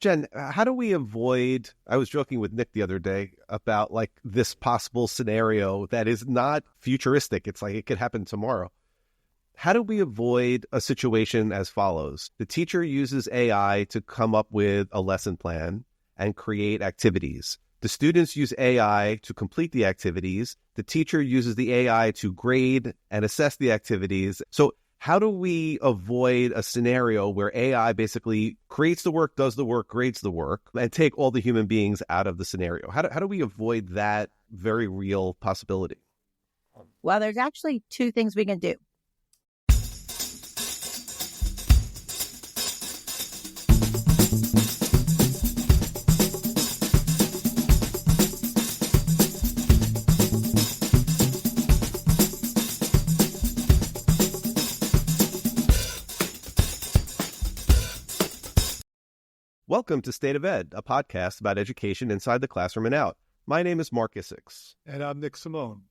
Jen, how do we avoid, I was joking with Nick the other day about like this possible scenario that is not futuristic. It's like it could happen tomorrow. How do we avoid a situation as follows? The teacher uses AI to come up with a lesson plan and create activities. The students use AI to complete the activities. The teacher uses the AI to grade and assess the activities. So how do we avoid a scenario where AI basically creates the work, does the work, grades the work, and take all the human beings out of the scenario? How do we avoid that very real possibility? Well, there's actually two things we can do. Welcome to State of Ed, a podcast about education inside the classroom and out. My name is Marc Isix. And I'm Nick Simone.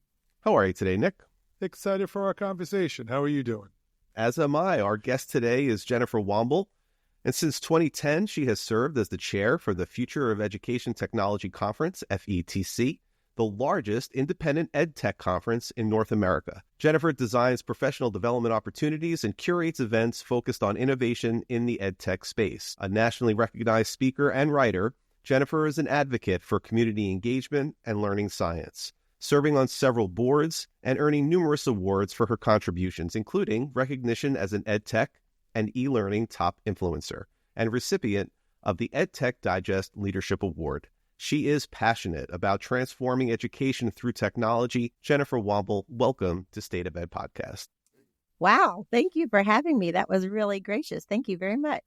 How are you today, Nick? Excited for our conversation. How are you doing? As am I. Our guest today is Jennifer Womble. And since 2010, she has served as the chair for the Future of Education Technology Conference, FETC, the largest independent ed tech conference in North America. Jennifer designs professional development opportunities and curates events focused on innovation in the ed tech space. A nationally recognized speaker and writer, Jennifer is an advocate for community engagement and learning science, serving on several boards and earning numerous awards for her contributions, including recognition as an ed tech and e-learning top influencer and recipient of the EdTech Digest Leadership Award. She is passionate about transforming education through technology. Jennifer Womble, welcome to State of Ed Podcast. Wow. Thank you for having me. That was really gracious. Thank you very much.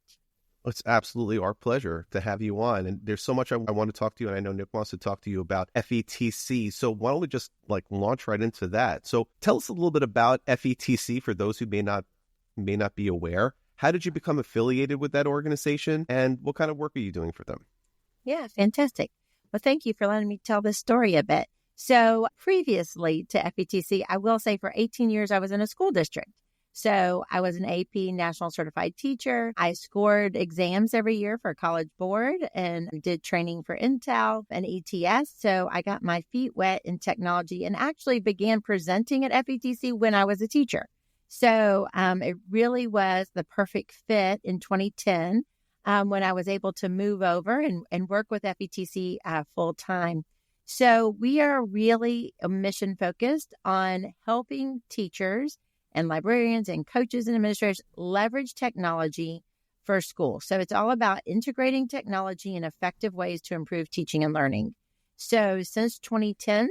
It's absolutely our pleasure to have you on. And there's so much I want to talk to you, and I know Nick wants to talk to you about FETC. So why don't we just launch right into that? So tell us a little bit about FETC for those who may not be aware. How did you become affiliated with that organization, and what kind of work are you doing for them? Yeah, fantastic. Well, thank you for letting me tell this story a bit. So previously to FETC, I will say for 18 years, I was in a school district. So I was an AP National Certified Teacher. I scored exams every year for College Board and did training for Intel and ETS. So I got my feet wet in technology and actually began presenting at FETC when I was a teacher. So it really was the perfect fit in 2010. When I was able to move over and work with FETC full time. So we are really mission focused on helping teachers and librarians and coaches and administrators leverage technology for school. So it's all about integrating technology in effective ways to improve teaching and learning. So since 2010,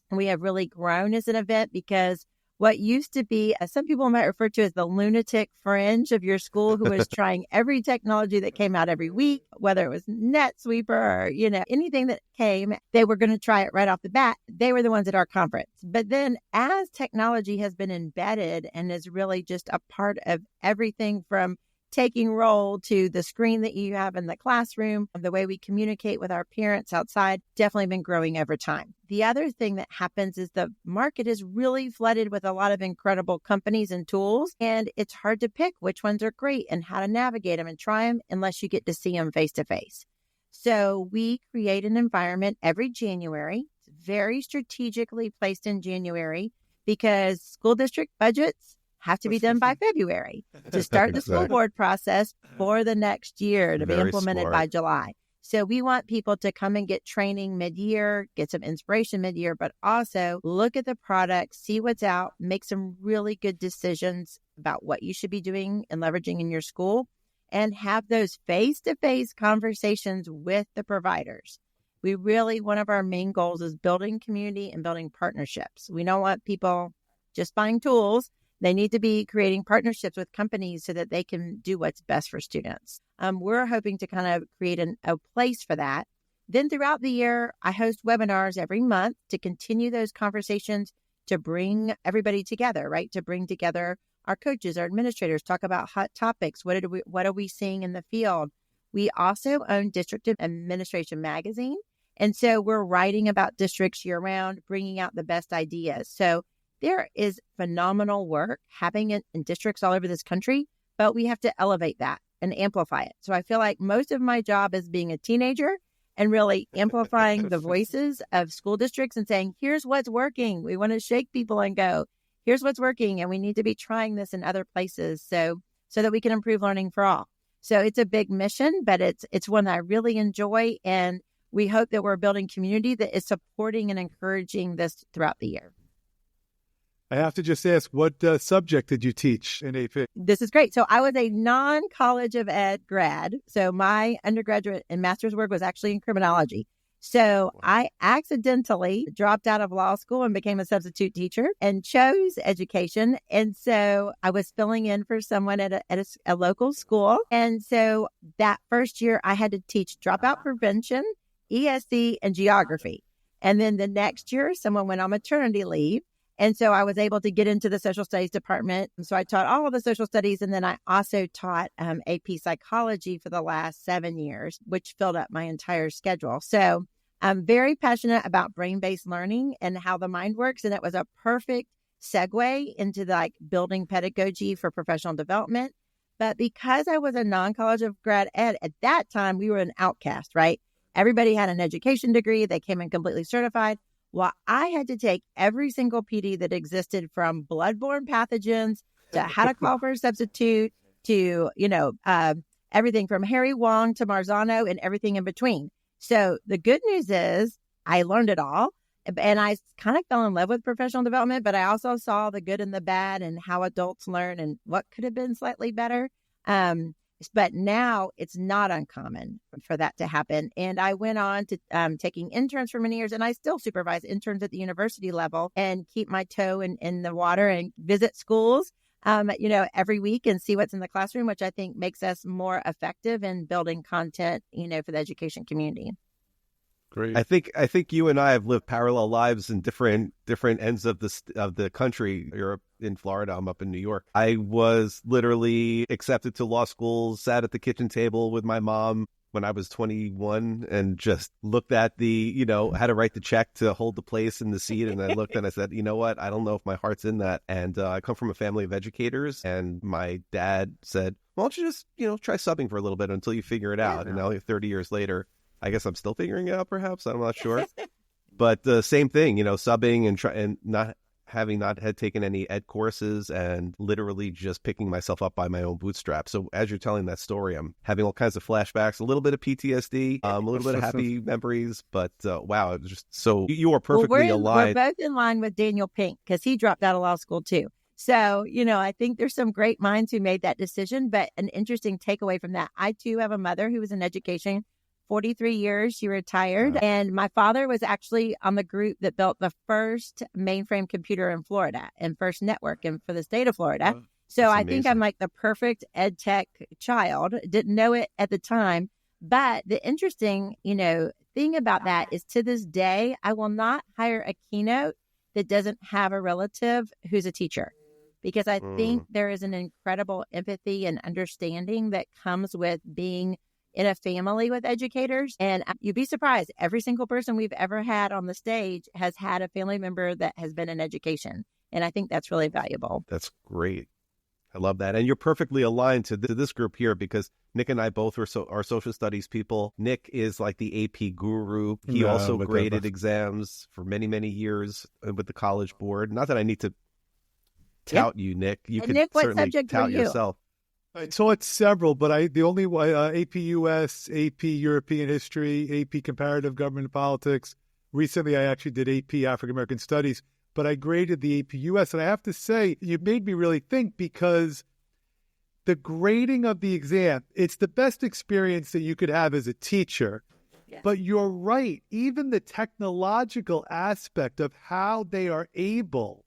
we have really grown as an event because what used to be, as some people might refer to as the lunatic fringe of your school, who was trying every technology that came out every week, whether it was NetSweeper or, anything that came, they were going to try it right off the bat. They were the ones at our conference. But then as technology has been embedded and is really just a part of everything from taking role to the screen that you have in the classroom, the way we communicate with our parents outside, definitely been growing over time. The other thing that happens is the market is really flooded with a lot of incredible companies and tools, and it's hard to pick which ones are great and how to navigate them and try them unless you get to see them face to face. So we create an environment every January. It's very strategically placed in January because school district budgets have to be done by February to start the school board process for the next year to be implemented by July. So we want people to come and get training mid-year, get some inspiration mid-year, but also look at the product, see what's out, make some really good decisions about what you should be doing and leveraging in your school, and have those face-to-face conversations with the providers. One of our main goals is building community and building partnerships. We don't want people just buying tools. They need to be creating partnerships with companies so that they can do what's best for students. We're hoping to kind of create a place for that. Then throughout the year, I host webinars every month to continue those conversations, to bring everybody together, right? To bring together our coaches, our administrators, talk about hot topics. What are we seeing in the field? We also own District Administration Magazine. And so we're writing about districts year round, bringing out the best ideas. So there is phenomenal work happening in districts all over this country, but we have to elevate that. and amplify it. So I feel like most of my job is being a teenager and really amplifying the voices of school districts and saying, here's what's working. We want to shake people and go, here's what's working. And we need to be trying this in other places so that we can improve learning for all. So it's a big mission, but it's one that I really enjoy. And we hope that we're building community that is supporting and encouraging this throughout the year. I have to just ask, what subject did you teach in AP? This is great. So I was a non-College of Ed grad. So my undergraduate and master's work was actually in criminology. So I accidentally dropped out of law school and became a substitute teacher and chose education. And so I was filling in for someone at a local school. And so that first year I had to teach dropout prevention, ESC, and geography. And then the next year, someone went on maternity leave. And so I was able to get into the social studies department. And so I taught all of the social studies. And then I also taught AP psychology for the last 7 years, which filled up my entire schedule. So I'm very passionate about brain-based learning and how the mind works. And it was a perfect segue into building pedagogy for professional development. But because I was a non-College of Grad Ed, at that time, we were an outcast, right? Everybody had an education degree. They came in completely certified. Well, I had to take every single PD that existed, from bloodborne pathogens to how to call for a substitute to, everything from Harry Wong to Marzano and everything in between. So the good news is I learned it all, and I kind of fell in love with professional development, but I also saw the good and the bad and how adults learn and what could have been slightly better. But now it's not uncommon for that to happen. And I went on to taking interns for many years, and I still supervise interns at the university level and keep my toe in the water and visit schools, every week and see what's in the classroom, which I think makes us more effective in building content, for the education community. Great. I think you and I have lived parallel lives in different ends of the country. You're in Florida. I'm up in New York. I was literally accepted to law school, sat at the kitchen table with my mom when I was 21 and just looked at how to write the check to hold the place in the seat. And I looked and I said, you know what? I don't know if my heart's in that. And I come from a family of educators, and my dad said, why don't you just, try subbing for a little bit until you figure it out. And now 30 years later, I guess I'm still figuring it out, perhaps. I'm not sure. But the same thing, subbing and not had taken any ed courses and literally just picking myself up by my own bootstraps. So as you're telling that story, I'm having all kinds of flashbacks, a little bit of PTSD, a little bit of happy memories. But wow, it was just so you are perfectly aligned. We're both in line with Daniel Pink because he dropped out of law school too. So, I think there's some great minds who made that decision. But an interesting takeaway from that, I too have a mother who was in education. 43 years, she retired. And my father was actually on the group that built the first mainframe computer in Florida and first network for the state of Florida. So I think I'm like the perfect ed tech child. Didn't know it at the time. But the interesting, thing about that is, to this day, I will not hire a keynote that doesn't have a relative who's a teacher, because I think there is an incredible empathy and understanding that comes with being in a family with educators. And you'd be surprised, every single person we've ever had on the stage has had a family member that has been in education. And I think that's really valuable. That's great. I love that. And you're perfectly aligned to this group here, because Nick and I both are social studies people. Nick is like the AP guru. He also graded exams for many, many years with the College Board. Not that I need to tout you, Nick. You and could Nick, what certainly subject tout were you? yourself. I taught several, but the only AP US, AP European History, AP Comparative Government and Politics. Recently, I actually did AP African American Studies, but I graded the AP US. And I have to say, you made me really think, because the grading of the exam, it's the best experience that you could have as a teacher. Yes. But you're right. Even the technological aspect of how they are able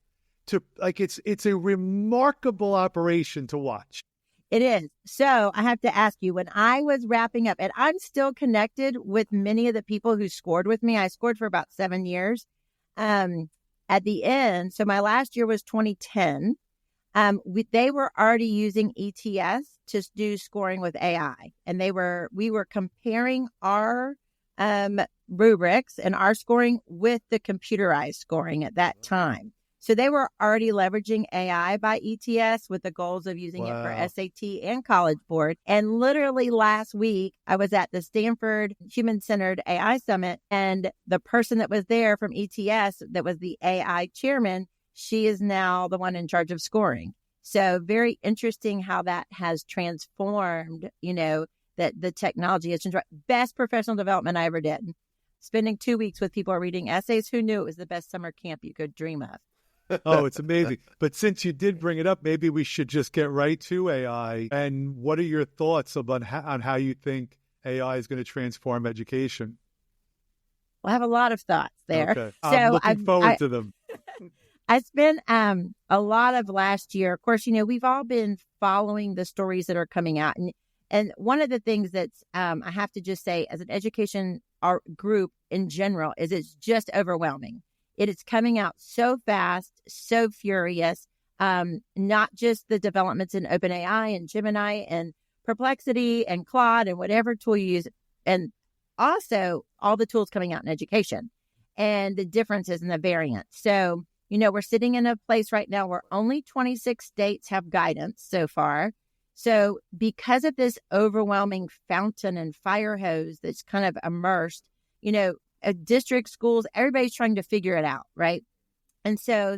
to, it's a remarkable operation to watch. It is. So I have to ask you, when I was wrapping up, and I'm still connected with many of the people who scored with me. I scored for about 7 years. At the end, so my last year was 2010. They were already using ETS to do scoring with AI. And we were comparing our rubrics and our scoring with the computerized scoring at that time. So they were already leveraging AI by ETS with the goals of using it for SAT and College Board. And literally last week, I was at the Stanford Human-Centered AI Summit, and the person that was there from ETS, that was the AI chairman, she is now the one in charge of scoring. So very interesting how that has transformed, that the technology has transformed. Best professional development I ever did. Spending 2 weeks with people reading essays. Who knew it was the best summer camp you could dream of? Oh, it's amazing. But since you did bring it up, maybe we should just get right to AI. And what are your thoughts on how you think AI is going to transform education? Well, I have a lot of thoughts there. Okay. I'm looking forward to them. I spent a lot of last year. Of course, we've all been following the stories that are coming out. And one of the things that's I have to just say as an education group in general is it's just overwhelming. It is coming out so fast, so furious, not just the developments in OpenAI and Gemini and Perplexity and Claude and whatever tool you use, and also all the tools coming out in education and the differences in the variants. So, we're sitting in a place right now where only 26 states have guidance so far. So because of this overwhelming fountain and fire hose that's kind of immersed, district schools, everybody's trying to figure it out, right? And so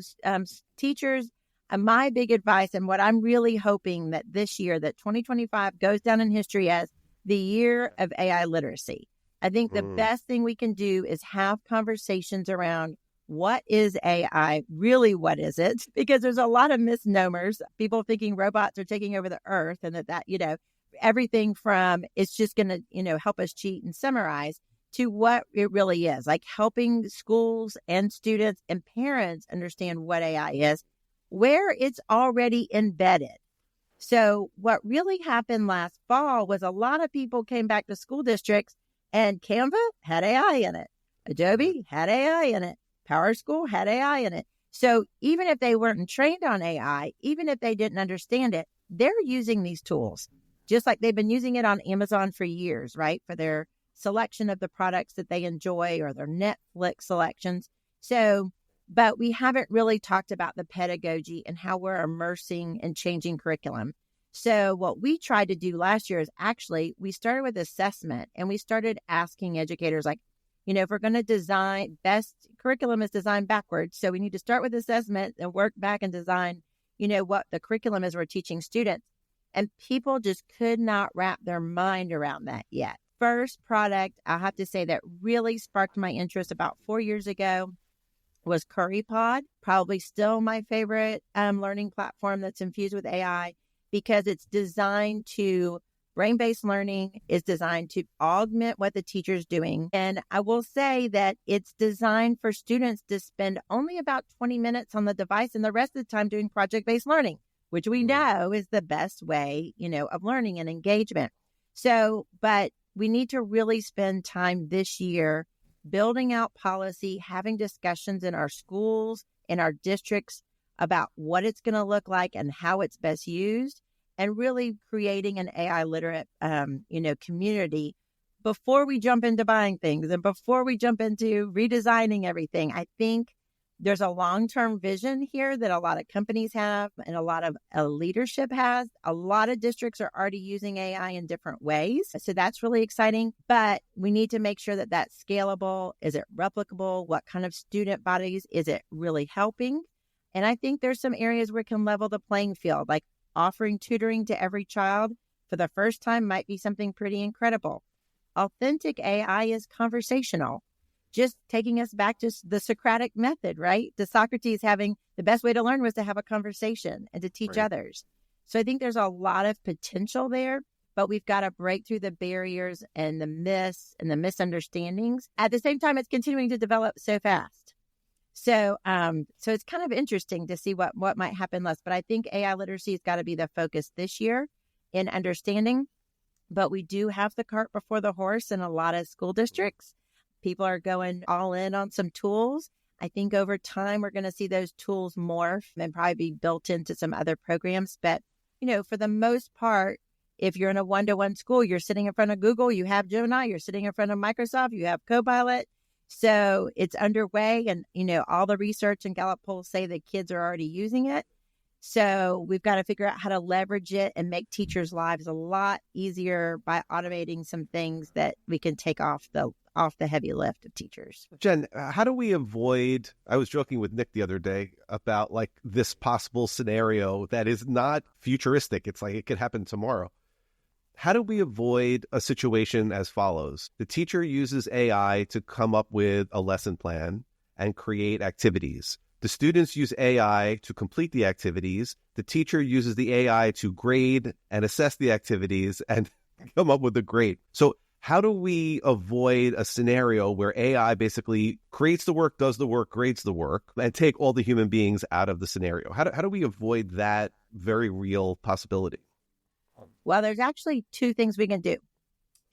teachers, my big advice and what I'm really hoping that this year, that 2025 goes down in history as the year of AI literacy. I think the best thing we can do is have conversations around what is AI, really what is it? Because there's a lot of misnomers, people thinking robots are taking over the earth and that everything from it's just going to, help us cheat and summarize to what it really is, like helping schools and students and parents understand what AI is, where it's already embedded. So what really happened last fall was a lot of people came back to school districts and Canva had AI in it. Adobe had AI in it. PowerSchool had AI in it. So even if they weren't trained on AI, even if they didn't understand it, they're using these tools, just like they've been using it on Amazon for years, right? For their selection of the products that they enjoy or their Netflix selections. So, but we haven't really talked about the pedagogy and how we're immersing and changing curriculum. So what we tried to do last year is actually, we started with assessment and we started asking educators like, if we're going to design, best curriculum is designed backwards. So we need to start with assessment and work back and design, what the curriculum is we're teaching students. And people just could not wrap their mind around that yet. First product, I have to say, that really sparked my interest about 4 years ago was CurryPod, probably still my favorite learning platform that's infused with AI because it's designed to brain-based learning is designed to augment what the teacher's doing. And I will say that it's designed for students to spend only about 20 minutes on the device and the rest of the time doing project-based learning, which we know is the best way, of learning and engagement. So, but we need to really spend time this year building out policy, having discussions in our schools, in our districts about what it's going to look like and how it's best used, and really creating an AI literate, community before we jump into buying things and before we jump into redesigning everything. I think there's a long-term vision here that a lot of companies have and a lot of leadership has. A lot of districts are already using AI in different ways. So that's really exciting. But we need to make sure that that's scalable. Is it replicable? What kind of student bodies is it really helping? And I think there's some areas where it can level the playing field, like offering tutoring to every child for the first time might be something pretty incredible. Authentic AI is conversational. Just taking us back to the Socratic method, right? To Socrates having the best way to learn was to have a conversation and to teach others. So I think there's a lot of potential there, but we've got to break through the barriers and the myths and the misunderstandings. At the same time, it's continuing to develop so fast. So it's kind of interesting to see what might happen next. But I think AI literacy has got to be the focus this year in understanding. But we do have the cart before the horse in a lot of school districts. People are going all in on some tools. I think over time, we're going to see those tools morph and probably be built into some other programs. But, for the most part, if you're in a one-to-one school, you're sitting in front of Google, you have Gemini, you're sitting in front of Microsoft, you have Copilot. So it's underway, and, all the research and Gallup polls say that kids are already using it. So we've got to figure out how to leverage it and make teachers' lives a lot easier by automating some things that we can take off the heavy lift of teachers. Jen, how do we avoid, I was joking with Nick the other day about like this possible scenario that is not futuristic. It's like it could happen tomorrow. How do we avoid a situation as follows? The teacher uses AI to come up with a lesson plan and create activities. The students use AI to complete the activities. The teacher uses the AI to grade and assess the activities and come up with a grade. So how do we avoid a scenario where AI basically creates the work, does the work, grades the work, and take all the human beings out of the scenario? How do we avoid that very real possibility? Well, there's actually two things we can do.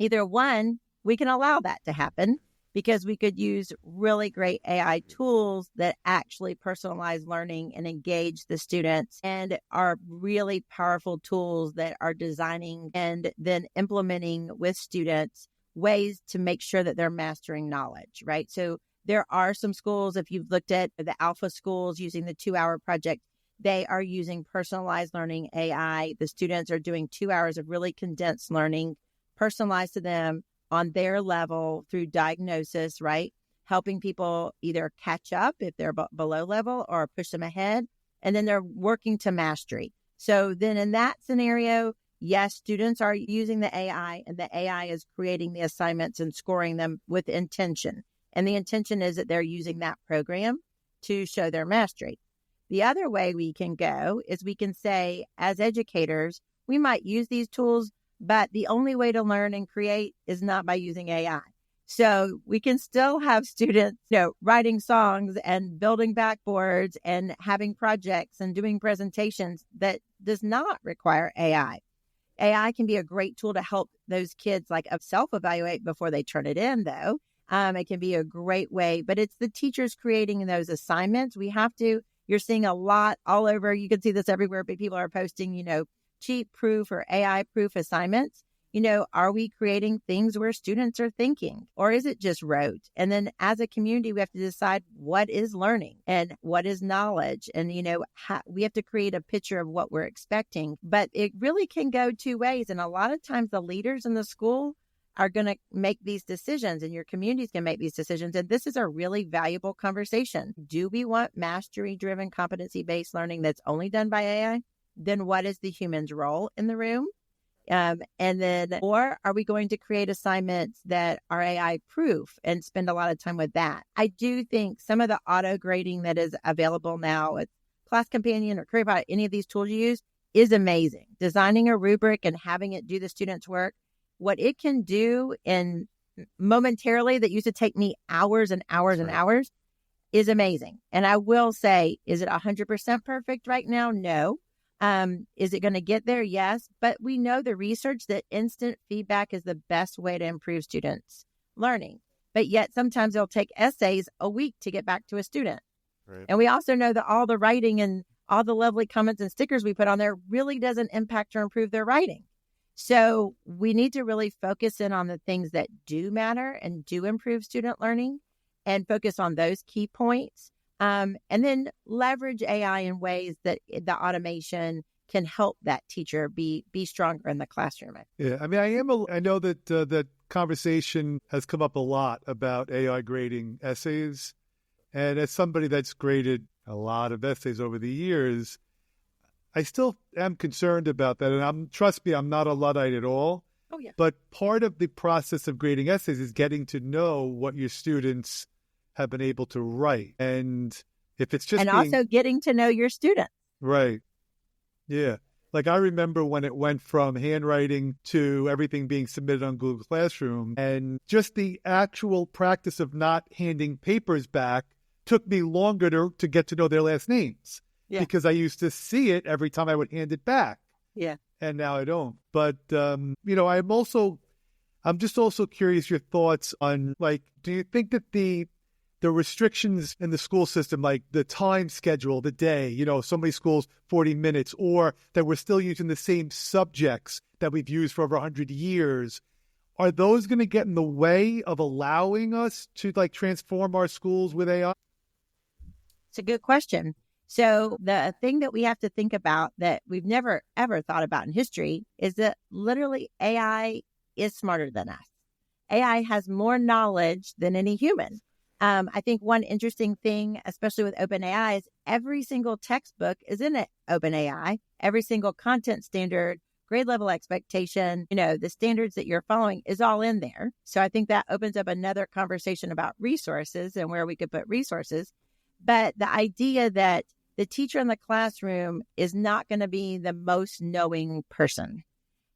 Either one, we can allow that to happen, because we could use really great AI tools that actually personalize learning and engage the students, and are really powerful tools that are designing and then implementing with students ways to make sure that they're mastering knowledge, right? So there are some schools, if you've looked at the alpha schools using the 2-hour project, they are using personalized learning AI. The students are doing 2 hours of really condensed learning, personalized to them, on their level through diagnosis, right? Helping people either catch up if they're below level or push them ahead. And then they're working to mastery. So then in that scenario, yes, students are using the AI, and the AI is creating the assignments and scoring them with intention. And the intention is that they're using that program to show their mastery. The other way we can go is we can say, as educators, we might use these tools, but the only way to learn and create is not by using AI. So we can still have students, writing songs and building backboards and having projects and doing presentations that does not require AI. AI can be a great tool to help those kids self-evaluate before they turn it in, though. It can be a great way, but it's the teachers creating those assignments. You're seeing a lot all over. You can see this everywhere, but people are posting, cheat proof or AI proof assignments. Are we creating things where students are thinking, or is it just rote? And then as a community, we have to decide what is learning and what is knowledge. And, we have to create a picture of what we're expecting, but it really can go two ways. And a lot of times the leaders in the school are going to make these decisions, and your communities can make these decisions. And this is a really valuable conversation. Do we want mastery-driven, competency-based learning that's only done by AI? Then what is the human's role in the room? Or are we going to create assignments that are AI proof and spend a lot of time with that? I do think some of the auto grading that is available now with Class Companion or CareerPilot, any of these tools you use, is amazing. Designing a rubric and having it do the student's work, what it can do in momentarily that used to take me hours and hours and hours is amazing. And I will say, is it 100% perfect right now? No. Is it going to get there? Yes. But we know the research that instant feedback is the best way to improve students' learning. But yet sometimes it'll take essays a week to get back to a student. Right. And we also know that all the writing and all the lovely comments and stickers we put on there really doesn't impact or improve their writing. So we need to really focus in on the things that do matter and do improve student learning, and focus on those key points. And then leverage AI in ways that the automation can help that teacher be stronger in the classroom. Yeah, I mean, I know that that conversation has come up a lot about AI grading essays. And as somebody that's graded a lot of essays over the years, I still am concerned about that. And trust me, I'm not a Luddite at all. Oh, yeah. But part of the process of grading essays is getting to know what your students have been able to write. And if it's just also getting to know your students. Right. Yeah. Like I remember when it went from handwriting to everything being submitted on Google Classroom, and just the actual practice of not handing papers back took me longer to get to know their last names. Yeah. Because I used to see it every time I would hand it back. Yeah. And now I don't. But, I'm just also curious your thoughts on, do you think that the restrictions in the school system, like the time schedule, the day, so many schools, 40 minutes, or that we're still using the same subjects that we've used for over 100 years, Are those going to get in the way of allowing us to like transform our schools with AI? It's a good question. So the thing that we have to think about that we've never, ever thought about in history is that literally AI is smarter than us. AI has more knowledge than any human. I think one interesting thing, especially with OpenAI, is every single textbook is in OpenAI. Every single content standard, grade level expectation, the standards that you're following is all in there. So I think that opens up another conversation about resources and where we could put resources. But the idea that the teacher in the classroom is not going to be the most knowing person.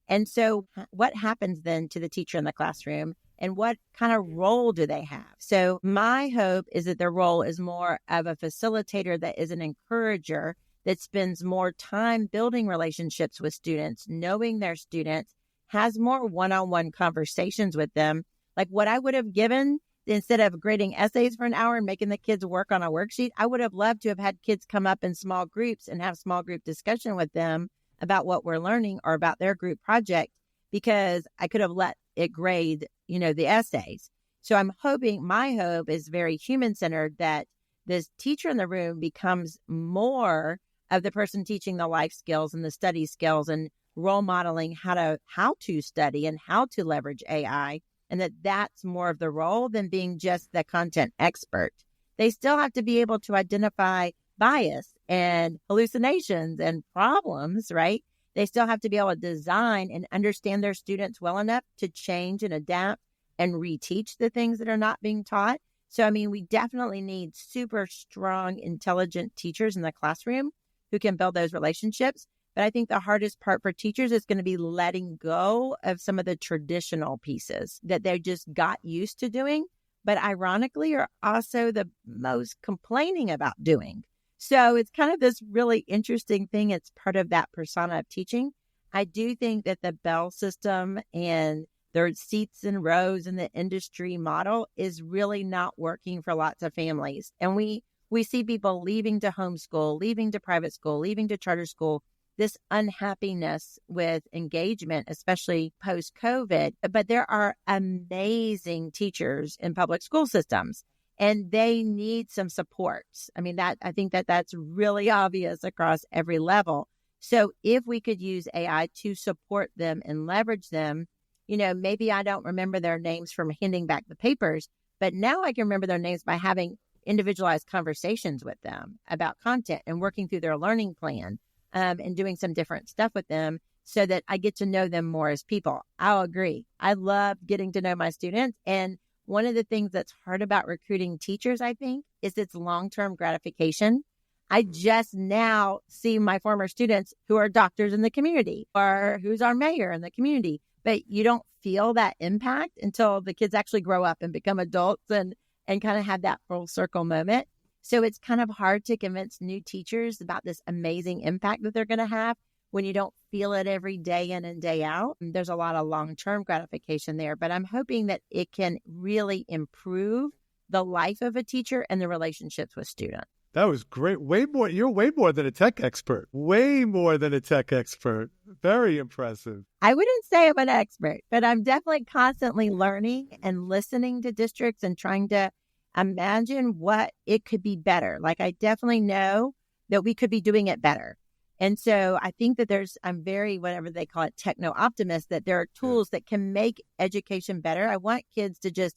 And so what happens then to the teacher in the classroom and what kind of role do they have? So my hope is that their role is more of a facilitator that is an encourager that spends more time building relationships with students, knowing their students, has more one-on-one conversations with them. Like what I would have given instead of grading essays for an hour and making the kids work on a worksheet, I would have loved to have had kids come up in small groups and have small group discussion with them about what we're learning or about their group project, because I could have let it grade, the essays. So my hope is very human-centered, that this teacher in the room becomes more of the person teaching the life skills and the study skills and role modeling how to study and how to leverage AI, and that's more of the role than being just the content expert. They still have to be able to identify bias and hallucinations and problems, right? They still have to be able to design and understand their students well enough to change and adapt and reteach the things that are not being taught. So, we definitely need super strong, intelligent teachers in the classroom who can build those relationships. But I think the hardest part for teachers is going to be letting go of some of the traditional pieces that they just got used to doing, but ironically are also the most complaining about doing. So it's kind of this really interesting thing. It's part of that persona of teaching. I do think that the Bell system and their seats and rows in the industry model is really not working for lots of families. And we see people leaving to homeschool, leaving to private school, leaving to charter school, this unhappiness with engagement, especially post-COVID. But there are amazing teachers in public school systems, and they need some supports. I think that's really obvious across every level. So if we could use AI to support them and leverage them, maybe I don't remember their names from handing back the papers, but now I can remember their names by having individualized conversations with them about content and working through their learning plan, and doing some different stuff with them so that I get to know them more as people. I'll agree. I love getting to know my students. And one of the things that's hard about recruiting teachers, I think, is its long-term gratification. I just now see my former students who are doctors in the community or who's our mayor in the community, but you don't feel that impact until the kids actually grow up and become adults and kind of have that full circle moment. So it's kind of hard to convince new teachers about this amazing impact that they're going to have when you don't feel it every day in and day out. There's a lot of long-term gratification there, but I'm hoping that it can really improve the life of a teacher and the relationships with students. That was great. Way more. You're way more than a tech expert. Way more than a tech expert. Very impressive. I wouldn't say I'm an expert, but I'm definitely constantly learning and listening to districts and trying to imagine what it could be better. Like I definitely know that we could be doing it better. And so I think that I'm very, whatever they call it, Techno-Optimist, that there are tools that can make education better. I want kids to just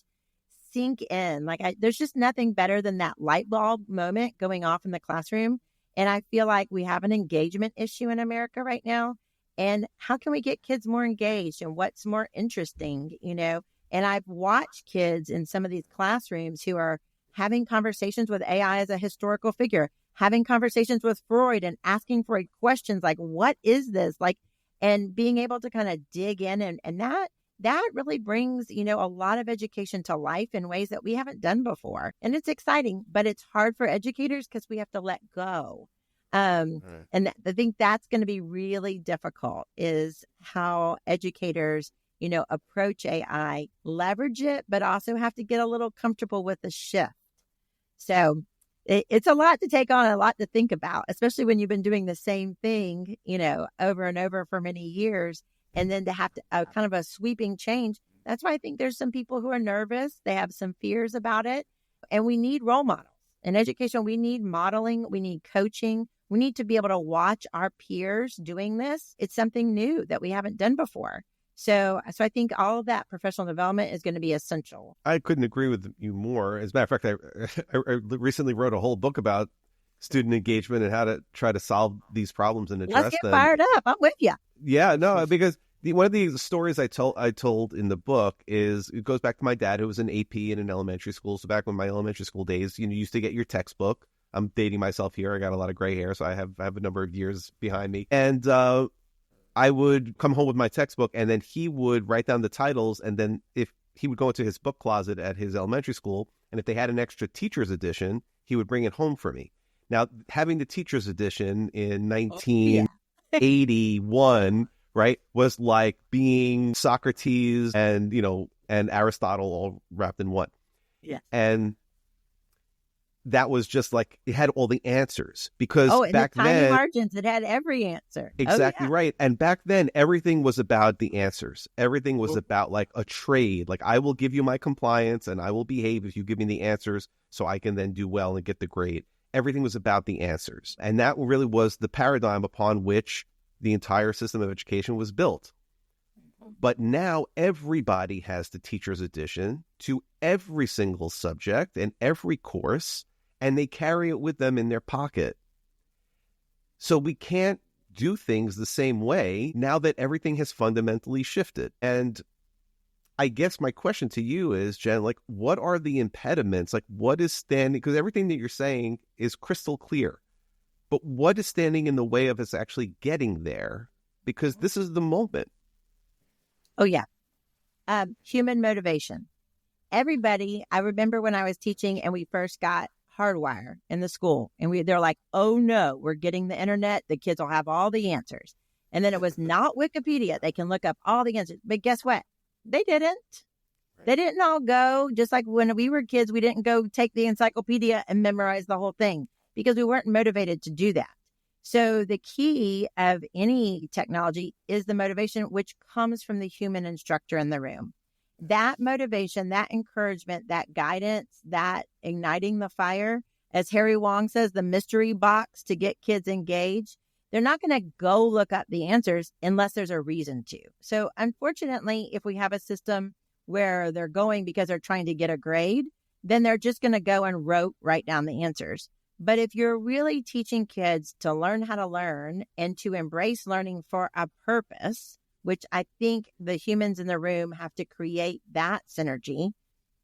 sink in. There's just nothing better than that light bulb moment going off in the classroom. And I feel like we have an engagement issue in America right now. And how can we get kids more engaged and what's more interesting, And I've watched kids in some of these classrooms who are having conversations with AI as a historical figure, having conversations with Freud and asking Freud questions like, what is this? And being able to kind of dig in. And that really brings, a lot of education to life in ways that we haven't done before. And it's exciting, but it's hard for educators because we have to let go. And I think that's going to be really difficult, is how educators approach AI, leverage it, but also have to get a little comfortable with the shift. So it's a lot to take on, a lot to think about, especially when you've been doing the same thing, over and over for many years. And then to have to kind of a sweeping change, That's why I think there's some people who are nervous. They have some fears about it. And we need role models. In education, we need modeling. We need coaching. We need to be able to watch our peers doing this. It's something new that we haven't done before. So I think all of that professional development is going to be essential. I couldn't agree with you more. As a matter of fact, I recently wrote a whole book about student engagement and how to try to solve these problems and address them. Let's get fired up. I'm with you. Yeah, no, because one of the stories I told in the book is, it goes back to my dad, who was an AP in an elementary school. So back when my elementary school days, you used to get your textbook. I'm dating myself here. I got a lot of gray hair, so I have a number of years behind me. And I would come home with my textbook, and then he would write down the titles. And then if he would go into his book closet at his elementary school, and if they had an extra teacher's edition, he would bring it home for me. Now, having the teacher's edition in 1981, right, was like being Socrates and Aristotle all wrapped in one. Yeah. And that was just like, it had all the answers, because back the tiny then, margins, it had every answer. Exactly right. And back then, everything was about the answers. Everything was about like a trade. Like, I will give you my compliance and I will behave if you give me the answers, so I can then do well and get the grade. Everything was about the answers. And that really was the paradigm upon which the entire system of education was built. But now everybody has the teacher's edition to every single subject and every course, and they carry it with them in their pocket. So we can't do things the same way now that everything has fundamentally shifted. And I guess my question to you is, Jen, like, what are the impediments? Like, what is standing? Because everything that you're saying is crystal clear. But what is standing in the way of us actually getting there? Because this is the moment. Oh, yeah. Human motivation. Everybody, I remember when I was teaching and we first got hardwire in the school, and they're like, oh no, we're getting the internet. The kids will have all the answers. And then it was not Wikipedia. They can look up all the answers. But guess what? They didn't. They didn't all go, just like when we were kids, we didn't go take the encyclopedia and memorize the whole thing because we weren't motivated to do that. So the key of any technology is the motivation, which comes from the human instructor in the room. That motivation, that encouragement, that guidance, that igniting the fire, as Harry Wong says, the mystery box to get kids engaged. They're not going to go look up the answers unless there's a reason to. So unfortunately, if we have a system where they're going because they're trying to get a grade, then they're just going to go and write down the answers. But if you're really teaching kids to learn how to learn and to embrace learning for a purpose, which I think the humans in the room have to create that synergy,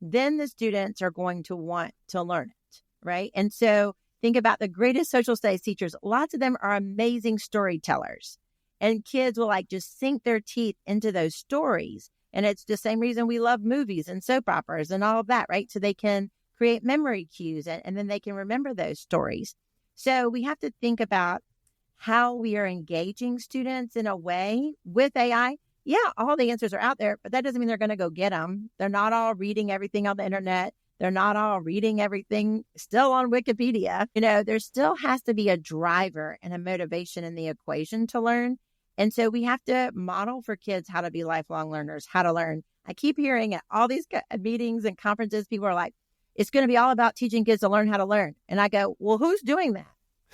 then the students are going to want to learn it, right? And so think about the greatest social studies teachers. Lots of them are amazing storytellers. And kids will like just sink their teeth into those stories. And it's the same reason we love movies and soap operas and all of that, right? So they can create memory cues and then they can remember those stories. So we have to think about how we are engaging students in a way with AI. Yeah, all the answers are out there, but that doesn't mean they're going to go get them. They're not all reading everything on the internet. They're not all reading everything still on Wikipedia. There still has to be a driver and a motivation in the equation to learn. And so we have to model for kids how to be lifelong learners, how to learn. I keep hearing at all these meetings and conferences, people are like, it's going to be all about teaching kids to learn how to learn. And I go, well, who's doing that?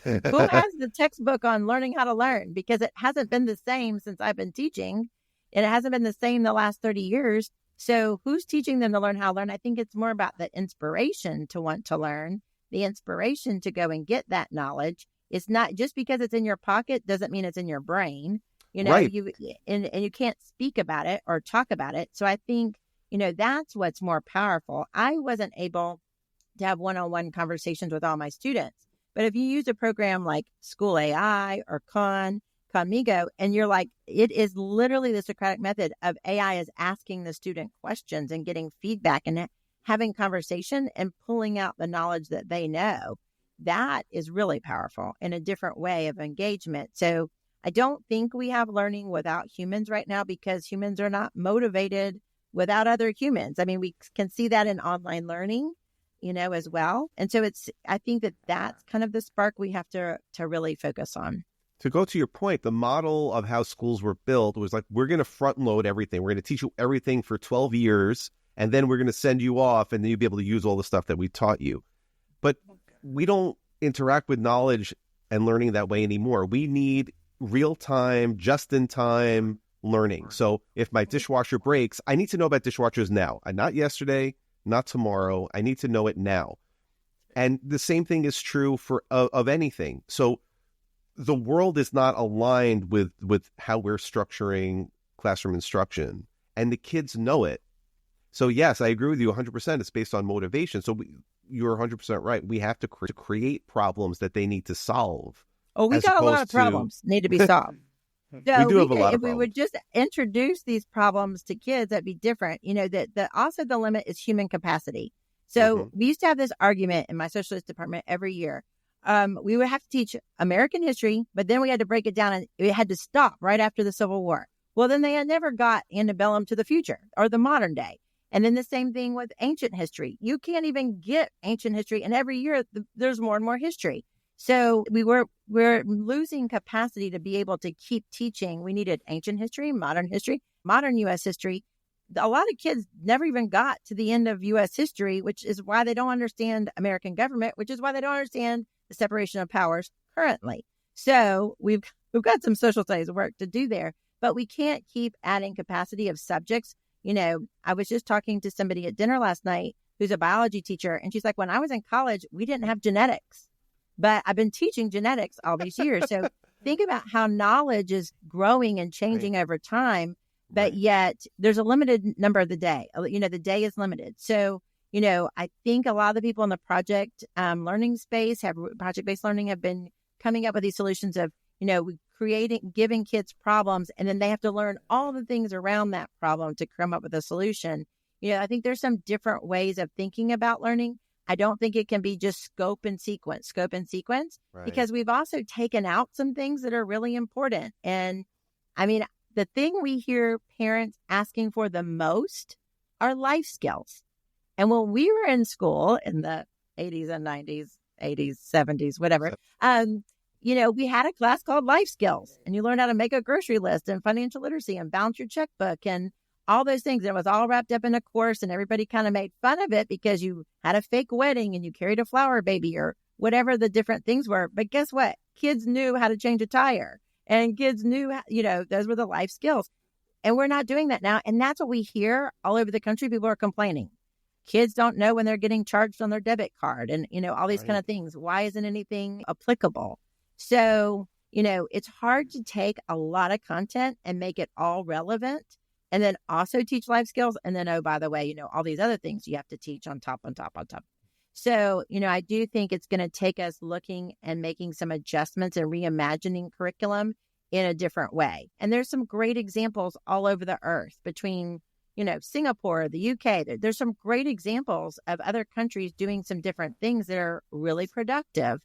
Who has the textbook on learning how to learn? Because it hasn't been the same since I've been teaching. And it hasn't been the same the last 30 years. So who's teaching them to learn how to learn? I think it's more about the inspiration to want to learn, the inspiration to go and get that knowledge. It's not just because it's in your pocket doesn't mean it's in your brain. Right. And you can't speak about it or talk about it. So I think, that's what's more powerful. I wasn't able to have one-on-one conversations with all my students. But if you use a program like School AI or Conmigo, and you're like, it is literally the Socratic method of AI is asking the student questions and getting feedback and having conversation and pulling out the knowledge that they know. That is really powerful in a different way of engagement. So I don't think we have learning without humans right now because humans are not motivated without other humans. I mean, we can see that in online learning, as well. And so I think that's kind of the spark we have to really focus on. To go to your point, the model of how schools were built was like, we're going to front load everything. We're going to teach you everything for 12 years, and then we're going to send you off, and then you'll be able to use all the stuff that we taught you. But we don't interact with knowledge and learning that way anymore. We need real-time, just-in-time learning. So if my dishwasher breaks, I need to know about dishwashers now. Not yesterday, not tomorrow. I need to know it now. And the same thing is true for of anything. So the world is not aligned with how we're structuring classroom instruction, and the kids know it. So yes, I agree with you 100%. It's based on motivation. So you're 100% right. We have to create problems that they need to solve. Oh, we got a lot of problems need to be solved. So we do have a lot of if we problems. would just introduce these problems to kids, that'd be different. You know, that also the limit is human capacity. So we used to have this argument in my socialist department every year. We would have to teach American history, but then we had to break it down, and it had to stop right after the Civil War. Well, then they had never got antebellum to the future or the modern day. And then the same thing with ancient history. You can't even get ancient history, and every year there's more and more history. So we're losing capacity to be able to keep teaching. We needed ancient history, modern U.S. history. A lot of kids never even got to the end of U.S. history, which is why they don't understand American government, which is why they don't understand the separation of powers currently. So we've got some social studies work to do there, but we can't keep adding capacity of subjects. You know, I was just talking to somebody at dinner last night who's a biology teacher, and she's like, when I was in college, we didn't have genetics, but I've been teaching genetics all these years. So think about how knowledge is growing and changing over time, but yet there's a limited number of the day. You know, the day is limited. So, you know, I think a lot of the people in the project learning space project-based learning have been coming up with these solutions of, you know, giving kids problems, and then they have to learn all the things around that problem to come up with a solution. You know, I think there's some different ways of thinking about learning. I don't think it can be just scope and sequence, because we've also taken out some things that are really important. And I mean, the thing we hear parents asking for the most are life skills. And when we were in school in the 80s and 90s, 80s, 70s, whatever, you know, we had a class called life skills, and you learned how to make a grocery list and financial literacy and balance your checkbook and all those things. And it was all wrapped up in a course, and everybody kind of made fun of it because you had a fake wedding and you carried a flower baby or whatever the different things were. But guess what? Kids knew how to change a tire, and kids knew, you know, those were the life skills. And we're not doing that now. And that's what we hear all over the country. People are complaining. Kids don't know when they're getting charged on their debit card and, you know, all these kind of things. Why isn't anything applicable? So, you know, it's hard to take a lot of content and make it all relevant and then also teach life skills. And then, oh, by the way, you know, all these other things you have to teach on top. So, you know, I do think it's going to take us looking and making some adjustments and reimagining curriculum in a different way. And there's some great examples all over the earth between, you know, Singapore, the UK. There's some great examples of other countries doing some different things that are really productive.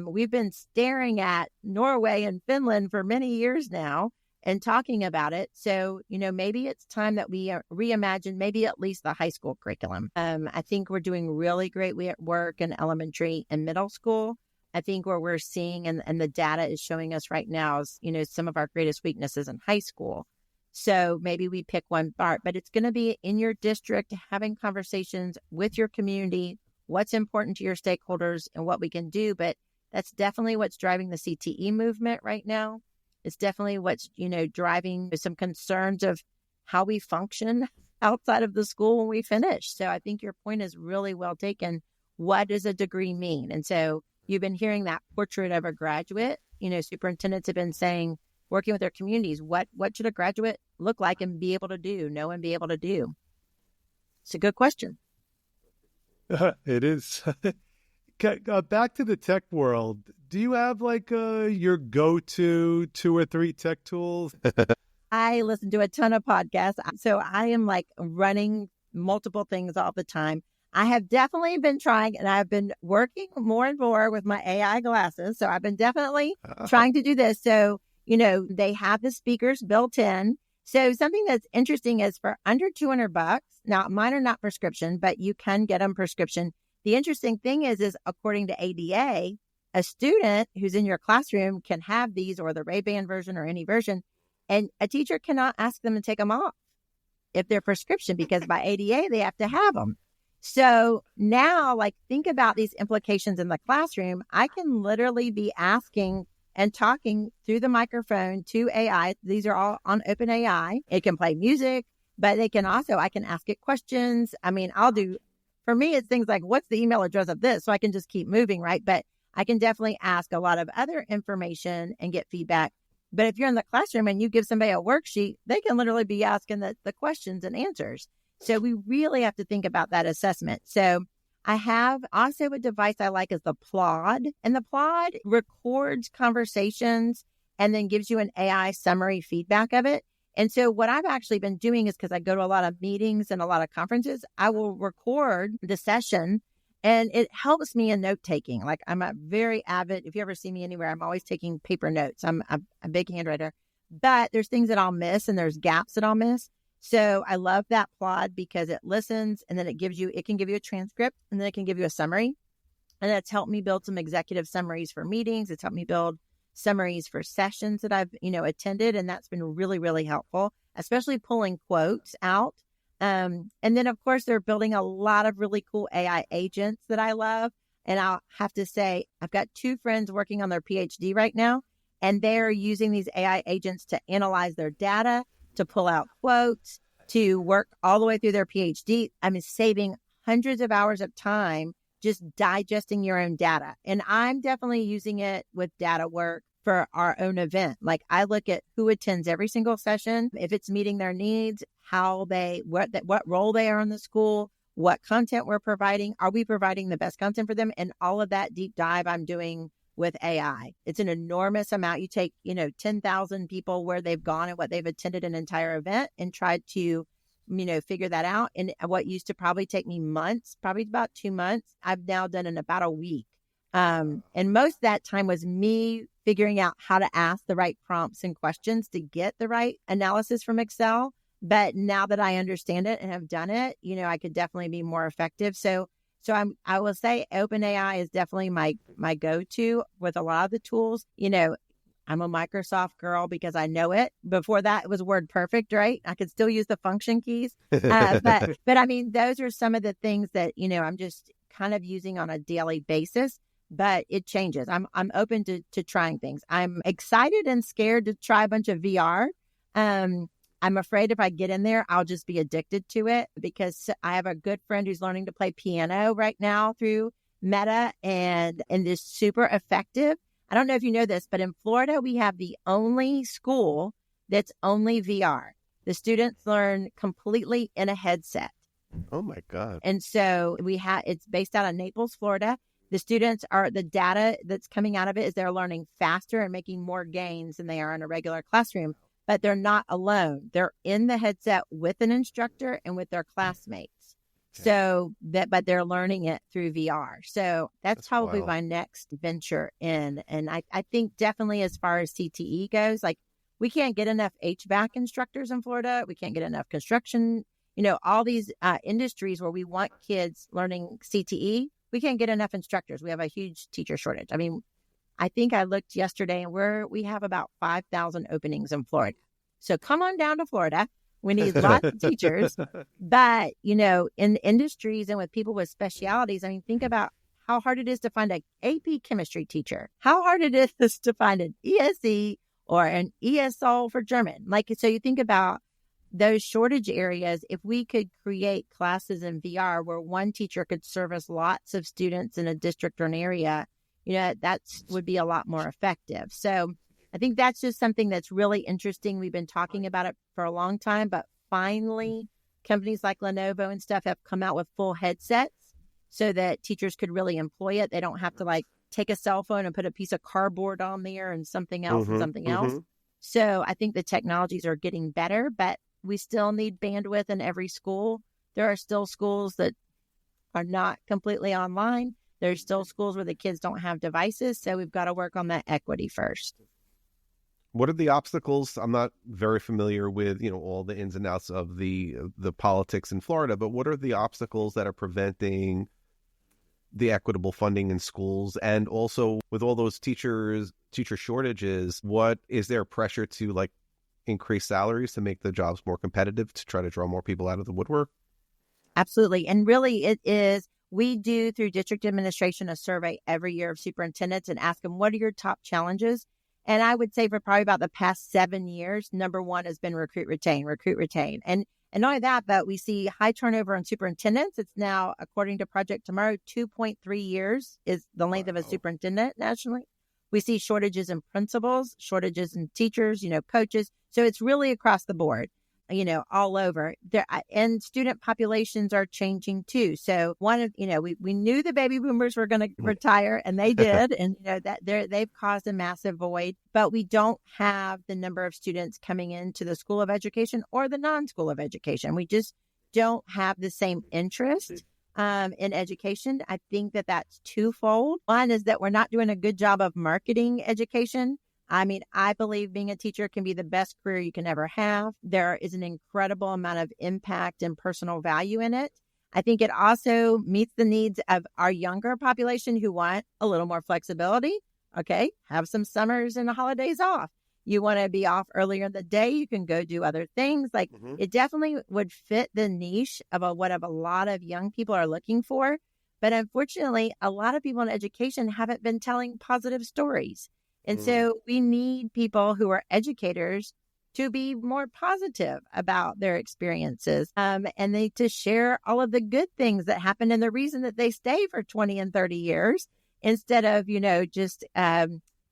We've been staring at Norway and Finland for many years now and talking about it. So, you know, maybe it's time that we reimagine maybe at least the high school curriculum. I think we're doing really great work in elementary and middle school. I think what we're seeing and the data is showing us right now is, you know, some of our greatest weaknesses in high school. So maybe we pick one part, but it's going to be in your district, having conversations with your community, what's important to your stakeholders and what we can do. But that's definitely what's driving the CTE movement right now. It's definitely what's, you know, driving some concerns of how we function outside of the school when we finish. So I think your point is really well taken. What does a degree mean? And so you've been hearing that portrait of a graduate. You know, superintendents have been saying, working with their communities, what should a graduate look like and be able to do, know and be able to do? It's a good question. It is. Back to the tech world. Do you have like your go-to 2 or 3 tech tools? I listen to a ton of podcasts. So I am like running multiple things all the time. I have definitely been trying, and I've been working more and more with my AI glasses. So I've been definitely trying to do this. So, you know, they have the speakers built in. So something that's interesting is for under $200, now mine are not prescription, but you can get them prescription. The interesting thing is according to ADA, a student who's in your classroom can have these or the Ray-Ban version or any version, and a teacher cannot ask them to take them off if they're prescription, because by ADA, they have to have them. So now, like, think about these implications in the classroom. I can literally be asking and talking through the microphone to AI. These are all on OpenAI. It can play music, but they can also, I can ask it questions. I mean, for me, it's things like, what's the email address of this? So I can just keep moving, right? But I can definitely ask a lot of other information and get feedback. But if you're in the classroom and you give somebody a worksheet, they can literally be asking the questions and answers. So we really have to think about that assessment. So I have also a device I like is the Plod. And the Plod records conversations and then gives you an AI summary feedback of it. And so what I've actually been doing is, because I go to a lot of meetings and a lot of conferences, I will record the session, and it helps me in note taking. Like, I'm a very avid, if you ever see me anywhere, I'm always taking paper notes. I'm a big handwriter, but there's things that I'll miss and there's gaps that I'll miss. So I love that Plod because it listens, and then it can give you a transcript, and then it can give you a summary. And that's helped me build some executive summaries for meetings. It's helped me build summaries for sessions that I've, attended. And that's been really, really helpful, especially pulling quotes out. And then, of course, they're building a lot of really cool AI agents that I love. And I'll have to say, I've got 2 friends working on their PhD right now, and they're using these AI agents to analyze their data, to pull out quotes, to work all the way through their PhD. I mean, saving hundreds of hours of time just digesting your own data. And I'm definitely using it with data work for our own event. Like, I look at who attends every single session, if it's meeting their needs, what role they are in the school, what content we're providing. Are we providing the best content for them? And all of that deep dive I'm doing with AI. It's an enormous amount. You take, 10,000 people where they've gone and what they've attended an entire event and tried to, figure that out. And what used to probably take me months, probably about 2 months, I've now done in about a week. And most of that time was me figuring out how to ask the right prompts and questions to get the right analysis from Excel. But now that I understand it and have done it, I could definitely be more effective. So I will say OpenAI is definitely my go-to with a lot of the tools. I'm a Microsoft girl because I know it. Before that, it was WordPerfect, right? I could still use the function keys. But I mean, those are some of the things that, I'm just kind of using on a daily basis, but it changes. I'm open to trying things. I'm excited and scared to try a bunch of VR. I'm afraid if I get in there, I'll just be addicted to it, because I have a good friend who's learning to play piano right now through Meta, and is super effective. I don't know if you know this, but in Florida, we have the only school that's only VR. The students learn completely in a headset. Oh my God. And so it's based out of Naples, Florida. The data that's coming out of it is they're learning faster and making more gains than they are in a regular classroom. But they're not alone. They're in the headset with an instructor and with their classmates. Okay. But they're learning it through VR. So that's probably my next venture in. And I think definitely as far as CTE goes, like, we can't get enough HVAC instructors in Florida. We can't get enough construction, all these industries where we want kids learning CTE. We can't get enough instructors. We have a huge teacher shortage. I mean, I think I looked yesterday, and we have about 5,000 openings in Florida. So come on down to Florida. We need lots of teachers. But, in industries and with people with specialities, I mean, think about how hard it is to find an AP chemistry teacher, how hard it is to find an ESE or an ESL for German. Like, so you think about those shortage areas. If we could create classes in VR where one teacher could service lots of students in a district or an area, that would be a lot more effective. So I think that's just something that's really interesting. We've been talking about it for a long time, but finally companies like Lenovo and stuff have come out with full headsets so that teachers could really employ it. They don't have to take a cell phone and put a piece of cardboard on there and something else and something else. So I think the technologies are getting better, but we still need bandwidth in every school. There are still schools that are not completely online. There's still schools where the kids don't have devices. So we've got to work on that equity first. What are the obstacles? I'm not very familiar with, all the ins and outs of the politics in Florida, but what are the obstacles that are preventing the equitable funding in schools? And also with all those teacher shortages, what is there pressure to like increase salaries to make the jobs more competitive to try to draw more people out of the woodwork? Absolutely. And really it is, we do through district administration a survey every year of superintendents and ask them, what are your top challenges? And I would say for probably about the past 7 years, number one has been recruit, retain. And not only that, but we see high turnover in superintendents. It's now, according to Project Tomorrow, 2.3 years is the length of a superintendent nationally. We see shortages in principals, shortages in teachers, coaches. So it's really across the board, all over there. And student populations are changing too. So we knew the baby boomers were going to retire, and they did. And they've caused a massive void, but we don't have the number of students coming into the School of Education or the non-School of Education. We just don't have the same interest in education. I think that that's twofold. One is that we're not doing a good job of marketing education. I mean, I believe being a teacher can be the best career you can ever have. There is an incredible amount of impact and personal value in it. I think it also meets the needs of our younger population who want a little more flexibility. Okay, have some summers and holidays off. You want to be off earlier in the day, you can go do other things. Like it definitely would fit the niche of what a lot of young people are looking for. But unfortunately, a lot of people in education haven't been telling positive stories. And so we need people who are educators to be more positive about their experiences and to share all of the good things that happen and the reason that they stay for 20 and 30 years instead of, just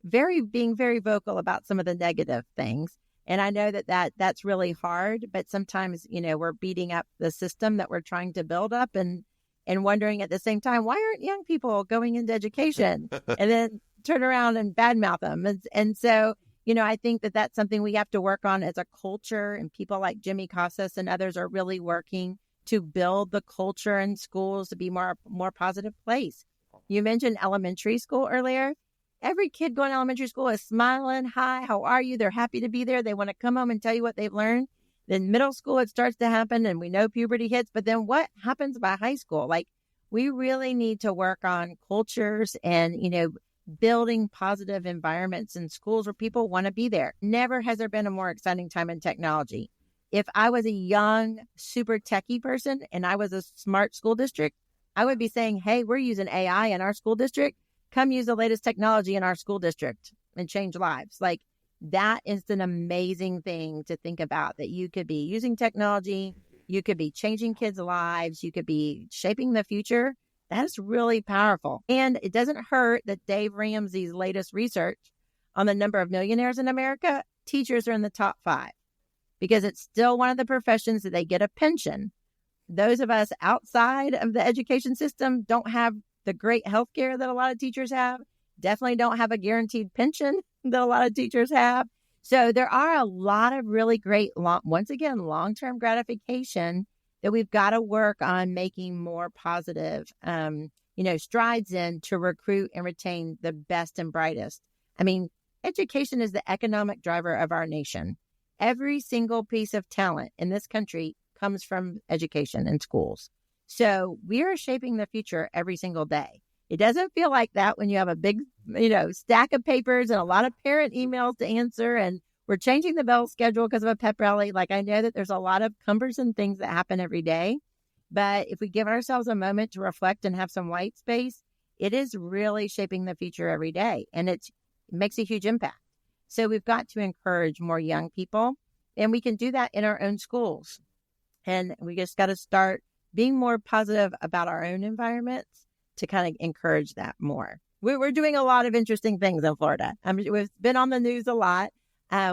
being very vocal about some of the negative things. And I know that's really hard, but sometimes, we're beating up the system that we're trying to build up and wondering at the same time, why aren't young people going into education? And then turn around and badmouth them. And so, I think that that's something we have to work on as a culture, and people like Jimmy Casas and others are really working to build the culture in schools to be more positive place. You mentioned elementary school earlier. Every kid going to elementary school is smiling. Hi, how are you? They're happy to be there. They want to come home and tell you what they've learned. Then middle school, it starts to happen, and we know puberty hits. But then what happens by high school? Like, we really need to work on cultures and, building positive environments in schools where people want to be there. Never has there been a more exciting time in technology. If I was a young, super techie person and I was a smart school district, I would be saying, hey, we're using AI in our school district. Come use the latest technology in our school district and change lives. Like, that is an amazing thing to think about, that you could be using technology, you could be changing kids' lives, you could be shaping the future. That's really powerful. And it doesn't hurt that Dave Ramsey's latest research on the number of millionaires in America, teachers are in the top 5 because it's still one of the professions that they get a pension. Those of us outside of the education system don't have the great healthcare that a lot of teachers have, definitely don't have a guaranteed pension that a lot of teachers have. So there are a lot of really great, long-term gratification that we've got to work on making more positive, strides in to recruit and retain the best and brightest. I mean, education is the economic driver of our nation. Every single piece of talent in this country comes from education and schools. So we are shaping the future every single day. It doesn't feel like that when you have a big, stack of papers and a lot of parent emails to answer, and we're changing the bell schedule because of a pep rally. Like, I know that there's a lot of cumbersome things that happen every day, but if we give ourselves a moment to reflect and have some white space, it is really shaping the future every day, and it makes a huge impact. So we've got to encourage more young people, and we can do that in our own schools. And we just got to start being more positive about our own environments to kind of encourage that more. We're doing a lot of interesting things in Florida. We've been on the news a lot.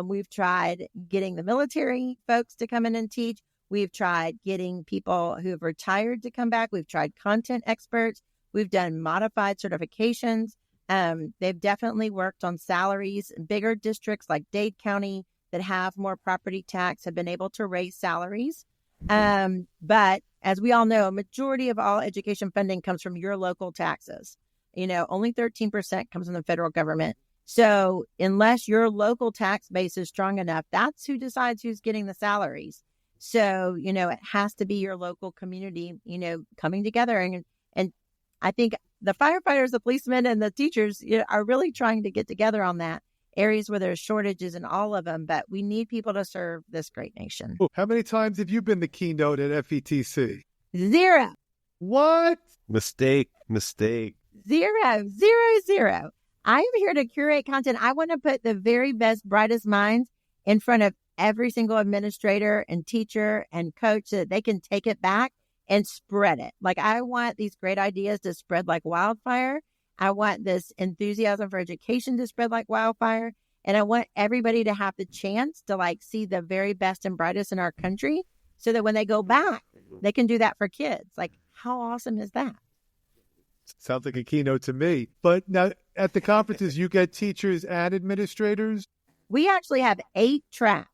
We've tried getting the military folks to come in and teach. We've tried getting people who have retired to come back. We've tried content experts. We've done modified certifications. They've definitely worked on salaries. Bigger districts like Dade County that have more property tax have been able to raise salaries. But as we all know, a majority of all education funding comes from your local taxes. Only 13% comes from the federal government. So unless your local tax base is strong enough, that's who decides who's getting the salaries. So, it has to be your local community, coming together. And I think the firefighters, the policemen, and the teachers are really trying to get together on that. Areas where there's shortages in all of them, but we need people to serve this great nation. How many times have you been the keynote at FETC? 0. What? Mistake. 0. I'm here to curate content. I want to put the very best, brightest minds in front of every single administrator and teacher and coach so that they can take it back and spread it. Like, I want these great ideas to spread like wildfire. I want this enthusiasm for education to spread like wildfire. And I want everybody to have the chance to see the very best and brightest in our country so that when they go back, they can do that for kids. Like, how awesome is that? Sounds like a keynote to me. But now at the conferences, you get teachers and administrators? We actually have 8 tracks.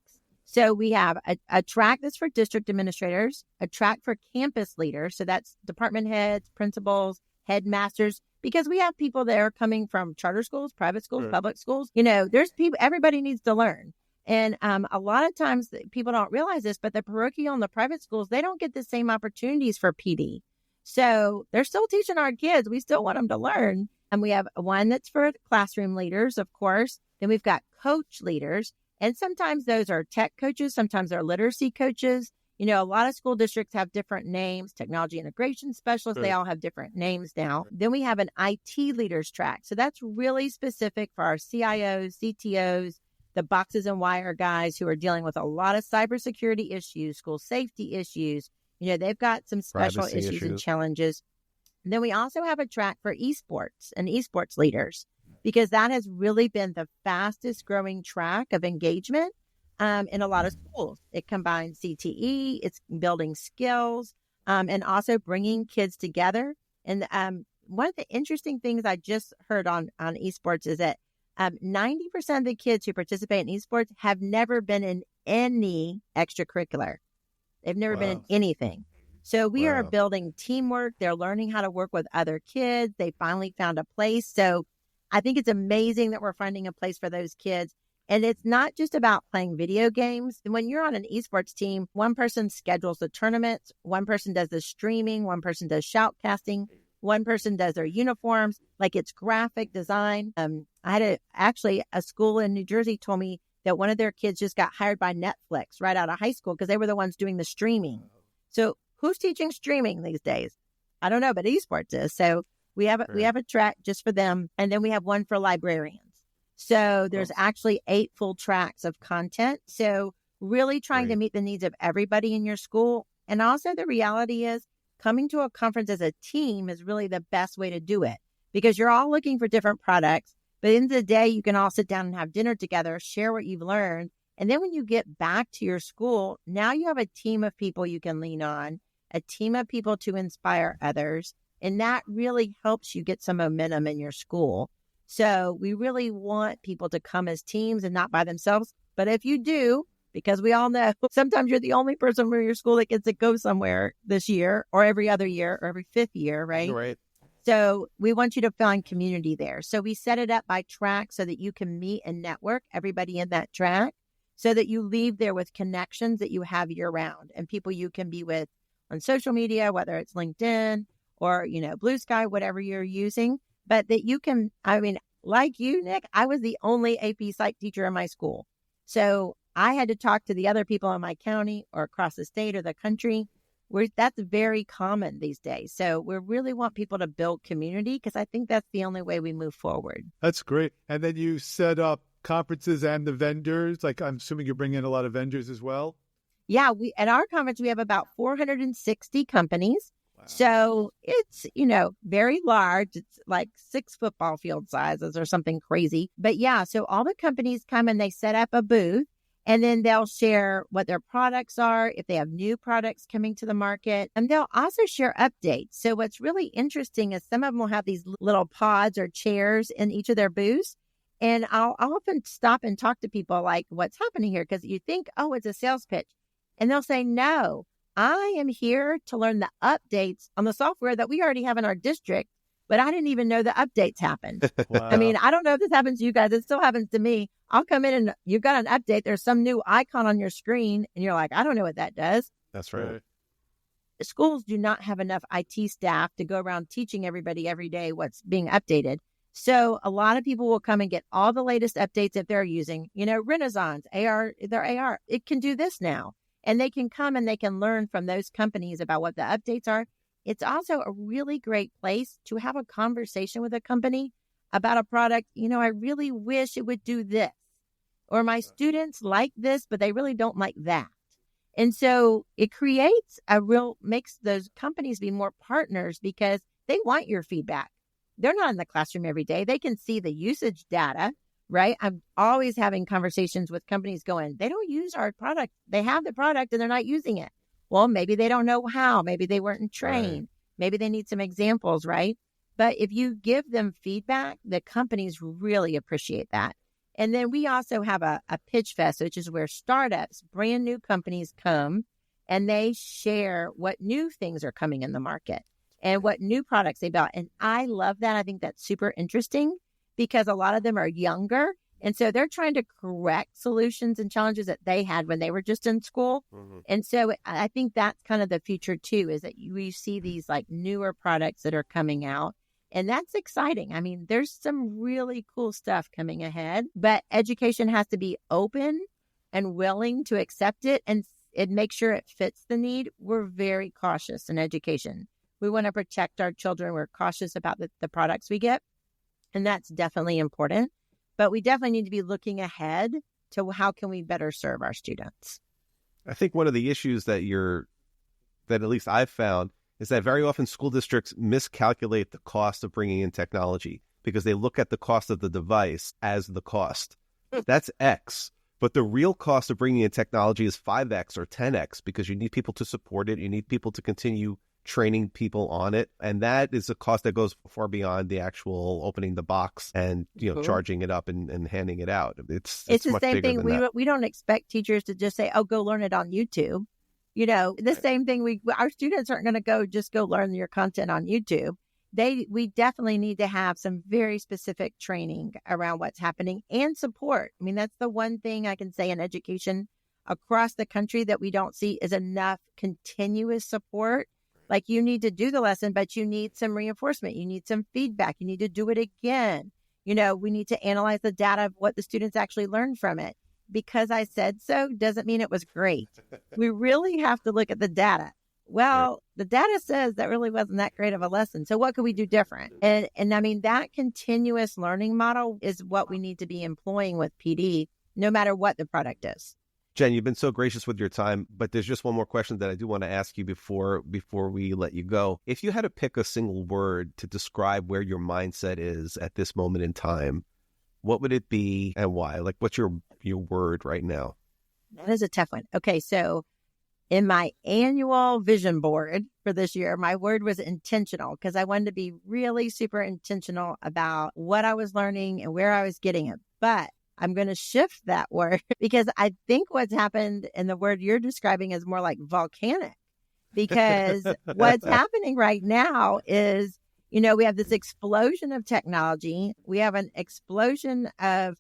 So we have a track that's for district administrators, a track for campus leaders. So that's department heads, principals, headmasters, because we have people there coming from charter schools, private schools, public schools. There's people, everybody needs to learn. And a lot of times people don't realize this, but the parochial and the private schools, they don't get the same opportunities for PD. So they're still teaching our kids. We still want them to learn. And we have one that's for classroom leaders, of course. Then we've got coach leaders. And sometimes those are tech coaches. Sometimes they're literacy coaches. A lot of school districts have different names, technology integration specialists. They all have different names now. Then we have an IT leaders track. So that's really specific for our CIOs, CTOs, the boxes and wire guys who are dealing with a lot of cybersecurity issues, school safety issues. They've got some special issues and challenges. And then we also have a track for esports and esports leaders, because that has really been the fastest growing track of engagement in a lot of schools. It combines CTE, it's building skills, and also bringing kids together. And one of the interesting things I just heard on esports is that 90% of the kids who participate in esports have never been in any extracurricular. They've never been in anything. So we are building teamwork. They're learning how to work with other kids. They finally found a place. So I think it's amazing that we're finding a place for those kids. And it's not just about playing video games. When you're on an esports team, one person schedules the tournaments, one person does the streaming, one person does shoutcasting, one person does their uniforms, like it's graphic design. I had a school in New Jersey told me that one of their kids just got hired by Netflix right out of high school because they were the ones doing the streaming. So who's teaching streaming these days? I don't know, but esports is. So we have a track just for them. And then we have one for librarians. So there's actually 8 full tracks of content. So really trying to meet the needs of everybody in your school. And also the reality is coming to a conference as a team is really the best way to do it, because you're all looking for different products. But at the end of the day, you can all sit down and have dinner together, share what you've learned. And then when you get back to your school, now you have a team of people you can lean on, a team of people to inspire others. And that really helps you get some momentum in your school. So we really want people to come as teams and not by themselves. But if you do, because we all know sometimes you're the only person from your school that gets to go somewhere this year or every other year or every 5th year, right? Right. So we want you to find community there. So we set it up by track so that you can meet and network everybody in that track so that you leave there with connections that you have year round and people you can be with on social media, whether it's LinkedIn or, Blue Sky, whatever you're using. But that you can, like you, Nick, I was the only AP Psych teacher in my school. So I had to talk to the other people in my county or across the state or the country. That's very common these days. So we really want people to build community because I think that's the only way we move forward. That's great. And then you set up conferences and the vendors. Like, I'm assuming you're bringing in a lot of vendors as well. Yeah, at our conference, we have about 460 companies. So it's, very large. It's like 6 football field sizes or something crazy. But yeah, so all the companies come and they set up a booth and then they'll share what their products are, if they have new products coming to the market, and they'll also share updates. So what's really interesting is some of them will have these little pods or chairs in each of their booths. And I'll often stop and talk to people like, what's happening here? Because you think, oh, it's a sales pitch. And they'll say, no. I am here to learn the updates on the software that we already have in our district, but I didn't even know the updates happened. Wow. I don't know if this happens to you guys. It still happens to me. I'll come in and you've got an update. There's some new icon on your screen and you're like, I don't know what that does. That's right. schools do not have enough IT staff to go around teaching everybody every day what's being updated. So a lot of people will come and get all the latest updates that they're using. Renaissance, their AR, it can do this now. And they can come and they can learn from those companies about what the updates are. It's also a really great place to have a conversation with a company about a product. I really wish it would do this. Or my students like this, but they really don't like that. And so it makes those companies be more partners because they want your feedback. They're not in the classroom every day. They can see the usage data, right? I'm always having conversations with companies going, they don't use our product. They have the product and they're not using it. Well, maybe they don't know how. Maybe they weren't trained. Right. Maybe they need some examples, right? But if you give them feedback, the companies really appreciate that. And then we also have a pitch fest, which is where startups, brand new companies come and they share what new things are coming in the market and what new products they built. And I love that. I think that's super interesting because a lot of them are younger. And so they're trying to correct solutions and challenges that they had when they were just in school. Mm-hmm. And so I think that's kind of the future too, is that we see these like newer products that are coming out. And that's exciting. I mean, there's some really cool stuff coming ahead, but education has to be open and willing to accept it and make sure it fits the need. We're very cautious in education. We want to protect our children. We're cautious about the products we get. And that's definitely important. But we definitely need to be looking ahead to how can we better serve our students. I think one of the issues that at least I've found is that very often school districts miscalculate the cost of bringing in technology because they look at the cost of the device as the cost. That's X. But the real cost of bringing in technology is 5X or 10X because you need people to support it. You need people to continue training people on it. And that is a cost that goes far beyond the actual opening the box and, charging it up and handing it out. It's the much same bigger thing. than that. We don't expect teachers to just say, oh, go learn it on YouTube. The same thing, our students aren't going to just go learn your content on YouTube. We definitely need to have some very specific training around what's happening and support. I mean, that's the one thing I can say in education across the country that we don't see is enough continuous support. Like you need to do the lesson, but you need some reinforcement. You need some feedback. You need to do it again. We need to analyze the data of what the students actually learned from it. Because I said so doesn't mean it was great. We really have to look at the data. Well, the data says that really wasn't that great of a lesson. So what could we do different? And I mean, that continuous learning model is what we need to be employing with PD, no matter what the product is. Jen, you've been so gracious with your time, but there's just one more question that I do want to ask you before we let you go. If you had to pick a single word to describe where your mindset is at this moment in time, what would it be and why? Like, what's your word right now? That is a tough one. Okay, so in my annual vision board for this year, my word was intentional because I wanted to be really super intentional about what I was learning and where I was getting it. But I'm going to shift that word because I think what's happened and the word you're describing is more like volcanic because what's happening right now is, we have this explosion of technology. We have an explosion of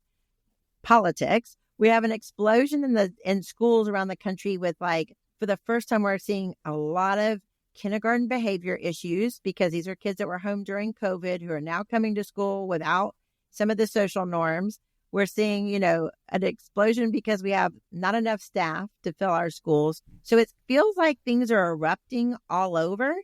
politics. We have an explosion in schools around the country with for the first time, we're seeing a lot of kindergarten behavior issues because these are kids that were home during COVID who are now coming to school without some of the social norms. We're seeing, an explosion because we have not enough staff to fill our schools. So it feels like things are erupting all over.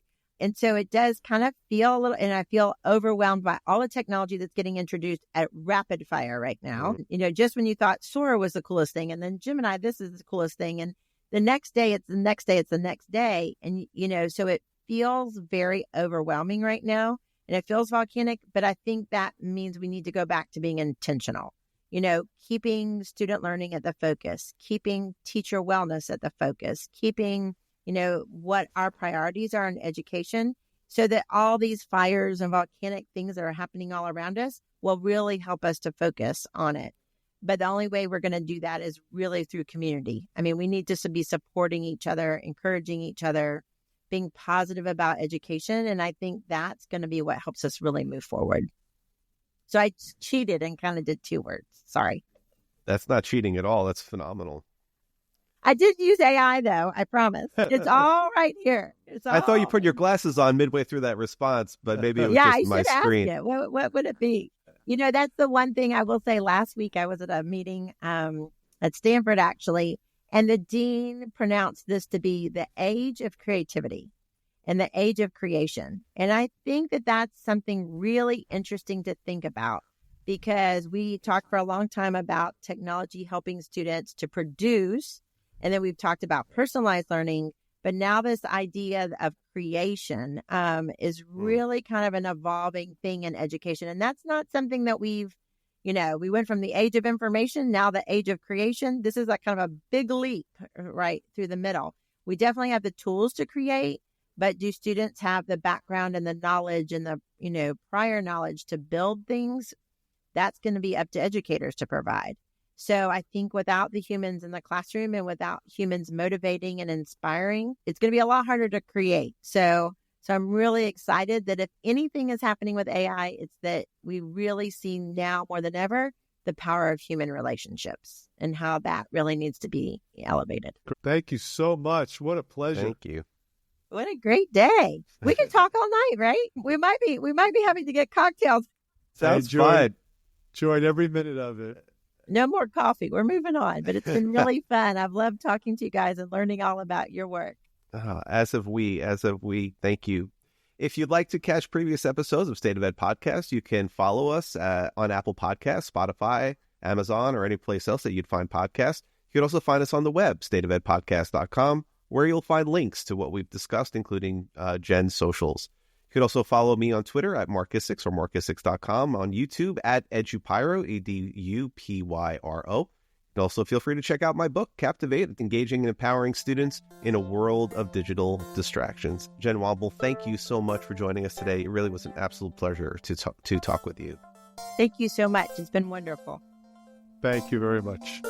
And so it does kind of feel a little, and I feel overwhelmed by all the technology that's getting introduced at rapid fire right now. Mm-hmm. Just when you thought Sora was the coolest thing, and then Gemini, this is the coolest thing. And the next day, it's the next day, it's the next day. And, so it feels very overwhelming right now. And it feels volcanic, but I think that means we need to go back to being intentional. Keeping student learning at the focus, keeping teacher wellness at the focus, keeping what our priorities are in education so that all these fires and volcanic things that are happening all around us will really help us to focus on it. But the only way we're going to do that is really through community. I mean, we need to be supporting each other, encouraging each other, being positive about education. And I think that's going to be what helps us really move forward. So I cheated and kind of did 2 words. Sorry. That's not cheating at all. That's phenomenal. I did use AI, though. I promise. It's all right here. I thought you put your glasses on midway through that response, but maybe it was I just my should ask screen. it. What would it be? That's the one thing I will say. Last week, I was at a meeting at Stanford, actually, and the dean pronounced this to be the age of creativity and the age of creation. And I think that that's something really interesting to think about, because we talked for a long time about technology helping students to produce, and then we've talked about personalized learning. But now this idea of creation is really kind of an evolving thing in education. And that's not something that we went from the age of information, now the age of creation. This is like kind of a big leap right through the middle. We definitely have the tools to create, but do students have the background and the knowledge and the, prior knowledge to build things? That's going to be up to educators to provide. So I think without the humans in the classroom and without humans motivating and inspiring, it's going to be a lot harder to create. So I'm really excited that if anything is happening with AI, it's that we really see now more than ever the power of human relationships and how that really needs to be elevated. Thank you so much. What a pleasure. Thank you. What a great day. We can talk all night, right? We might be having to get cocktails. Sounds fun. Enjoyed every minute of it. No more coffee. We're moving on, but it's been really fun. I've loved talking to you guys and learning all about your work. As of we. Thank you. If you'd like to catch previous episodes of State of Ed Podcast, you can follow us on Apple Podcasts, Spotify, Amazon, or any place else that you'd find podcasts. You can also find us on the web, stateofedpodcast.com, where you'll find links to what we've discussed, including Jen's socials. You can also follow me on Twitter at Marcus6 or Marcus6.com, on YouTube at Edupyro, Edupyro. And also feel free to check out my book, Captivate, Engaging and Empowering Students in a World of Digital Distractions. Jen Womble, thank you so much for joining us today. It really was an absolute pleasure to talk with you. Thank you so much. It's been wonderful. Thank you very much.